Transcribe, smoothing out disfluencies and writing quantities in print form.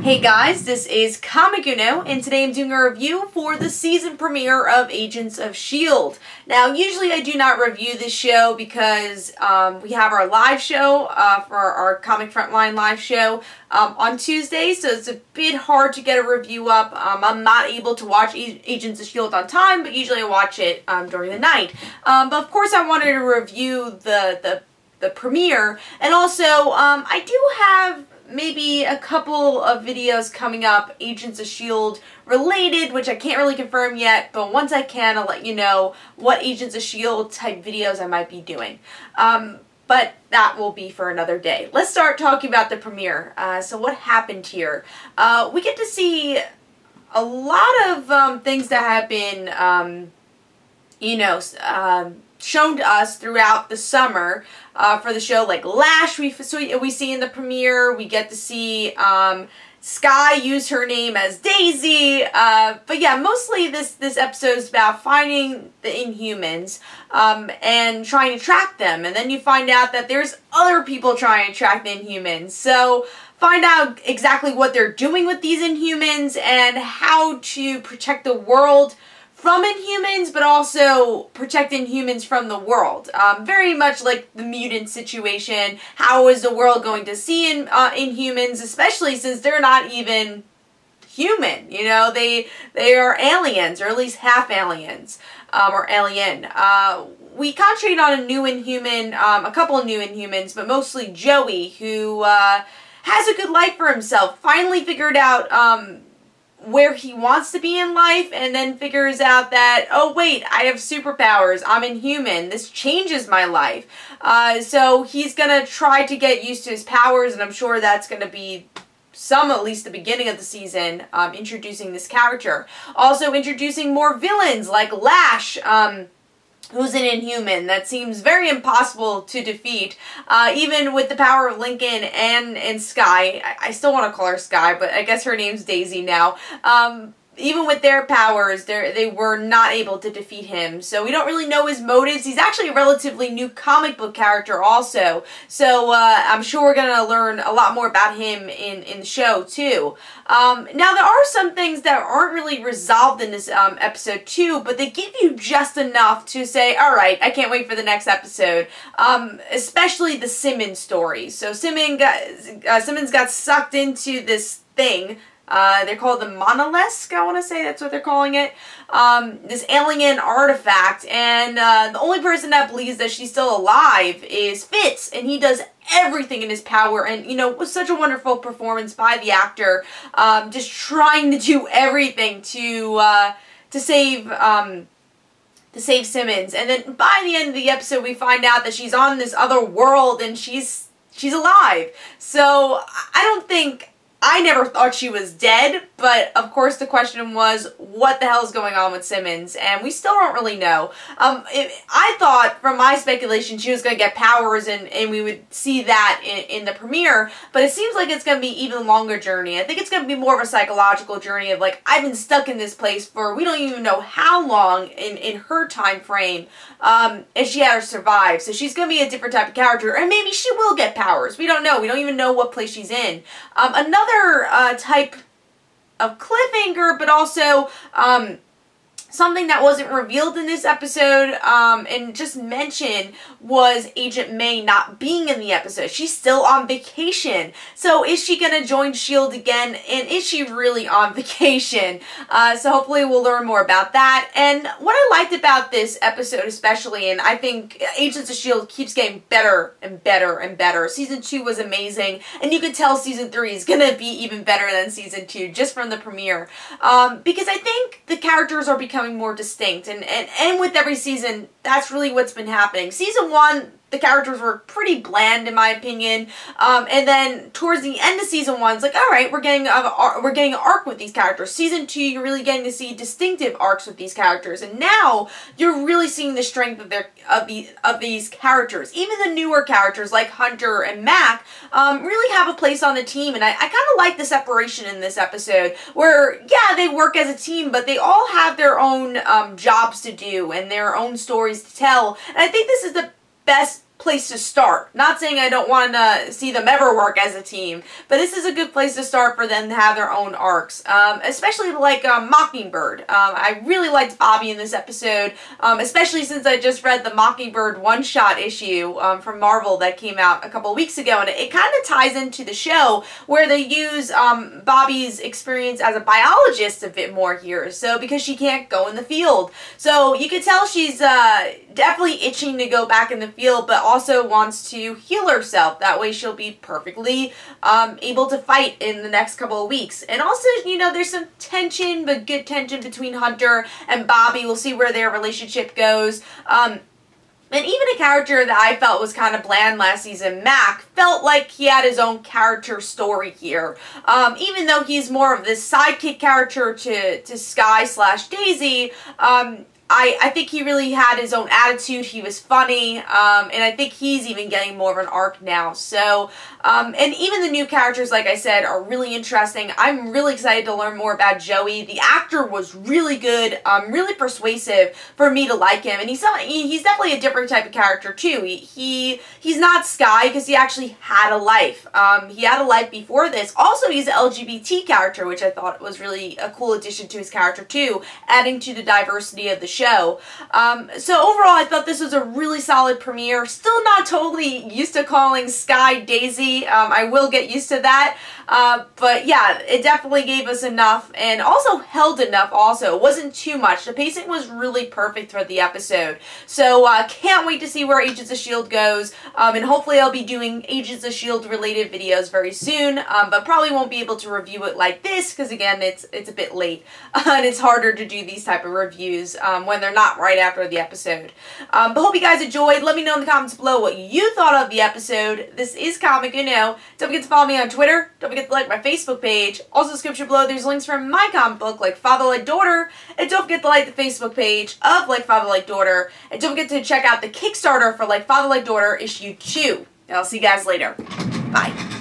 Hey guys, this is Comic Uno, and today I'm doing a review for the season premiere of Agents of S.H.I.E.L.D. Now, usually I do not review this show because we have our live show for our Comic Frontline live show on Tuesday, so it's a bit hard to get a review up. I'm not able to watch Agents of S.H.I.E.L.D. on time, but usually I watch it during the night. But of course I wanted to review the premiere, and also I do have maybe a couple of videos coming up, Agents of S.H.I.E.L.D. related, which I can't really confirm yet, but once I can, I'll let you know what Agents of S.H.I.E.L.D. type videos I might be doing. But that will be for another day. Let's start talking about the premiere. So what happened here? We get to see a lot of things that have been, shown to us throughout the summer for the show, like Lash we see in the premiere. We get to see Skye use her name as Daisy, but yeah, mostly this episode is about finding the Inhumans and trying to track them, and then you find out that there's other people trying to track the Inhumans, so find out exactly what they're doing with these Inhumans and how to protect the world from Inhumans, but also protect Inhumans from the world. Very much like the mutant situation. How is the world going to see Inhumans, especially since they're not even human? You know, they are aliens, or at least half aliens, or alien. We concentrate on a new Inhuman, a couple of new Inhumans, but mostly Joey, who has a good life for himself. Finally figured out where he wants to be in life, and then figures out that, oh wait, I have superpowers, I'm Inhuman, this changes my life. So he's gonna try to get used to his powers, and I'm sure that's gonna be at least the beginning of the season, introducing this character. Also introducing more villains like Lash, who's an Inhuman that seems very impossible to defeat, even with the power of Lincoln and Skye. I still want to call her Skye, but I guess her name's Daisy now. Even with their powers, they were not able to defeat him. So we don't really know his motives. He's actually a relatively new comic book character also. So I'm sure we're going to learn a lot more about him in the show too. Now there are some things that aren't really resolved in this episode too, but they give you just enough to say, alright, I can't wait for the next episode. Especially the Simmons story. So Simmons got sucked into this thing. They're called the Monolith, I want to say that's what they're calling it. This alien artifact, and the only person that believes that she's still alive is Fitz, and he does everything in his power, and you know, it was such a wonderful performance by the actor, just trying to do everything to save Simmons. And then by the end of the episode we find out that she's on this other world and she's alive. So I never thought she was dead, but of course the question was, what the hell is going on with Simmons? And we still don't really know. I thought, from my speculation, she was going to get powers and we would see that in the premiere, but it seems like it's going to be even longer journey. I think it's going to be more of a psychological journey of like, I've been stuck in this place for we don't even know how long in her time frame, and she had to survive. So she's going to be a different type of character, and maybe she will get powers. We don't know. We don't even know what place she's in. Another type of cliffhanger, but also something that wasn't revealed in this episode and just mentioned was Agent May not being in the episode. She's still on vacation. So is she going to join S.H.I.E.L.D. again? And is she really on vacation? So hopefully we'll learn more about that. And what I liked about this episode especially, and I think Agents of S.H.I.E.L.D. keeps getting better and better and better. Season 2 was amazing, and you could tell Season 3 is going to be even better than Season 2 just from the premiere. Because I think the characters are becoming more distinct, and with every season that's really what's been happening. Season 1, the characters were pretty bland in my opinion, and then towards the end of Season 1 it's like, alright, we're getting an arc with these characters. Season 2, you're really getting to see distinctive arcs with these characters, and now you're really seeing the strength of these characters. Even the newer characters like Hunter and Mac really have a place on the team, and I kind of like the separation in this episode where, yeah, they work as a team, but they all have their own jobs to do and their own stories to tell, and I think this is the best place to start. Not saying I don't want to see them ever work as a team, but this is a good place to start for them to have their own arcs, especially like Mockingbird. I really liked Bobby in this episode, especially since I just read the Mockingbird one-shot issue from Marvel that came out a couple weeks ago, and it kind of ties into the show where they use Bobby's experience as a biologist a bit more here, so because she can't go in the field. So you can tell she's definitely itching to go back in the field, but also wants to heal herself. That way she'll be perfectly able to fight in the next couple of weeks. And also, you know, there's some tension, but good tension between Hunter and Bobby. We'll see where their relationship goes. And even a character that I felt was kind of bland last season, Mac, felt like he had his own character story here. Even though he's more of this sidekick character to Sky/Daisy, I think he really had his own attitude. He was funny, and I think he's even getting more of an arc now. So, and even the new characters, like I said, are really interesting. I'm really excited to learn more about Joey. The actor was really good, really persuasive for me to like him, and he's definitely a different type of character too. He's not Sky because he actually had a life. He had a life before this. Also, he's an LGBT character, which I thought was really a cool addition to his character too, adding to the diversity of the show. So overall, I thought this was a really solid premiere. Still not totally used to calling Sky Daisy. I will get used to that. But yeah, it definitely gave us enough and also held enough also. It wasn't too much. The pacing was really perfect for the episode. So can't wait to see where Agents of S.H.I.E.L.D. goes. And hopefully I'll be doing Agents of S.H.I.E.L.D. related videos very soon. But probably won't be able to review it like this because again, it's a bit late. And it's harder to do these type of reviews when they're not right after the episode. But hope you guys enjoyed. Let me know in the comments below what you thought of the episode. This is Comic Uno. Don't forget to follow me on Twitter. Don't forget to like my Facebook page. Also, in the description below, there's links from my comic book, Like Father, Like Daughter. And don't forget to like the Facebook page of Like Father, Like Daughter. And don't forget to check out the Kickstarter for Like Father, Like Daughter issue 2. And I'll see you guys later. Bye.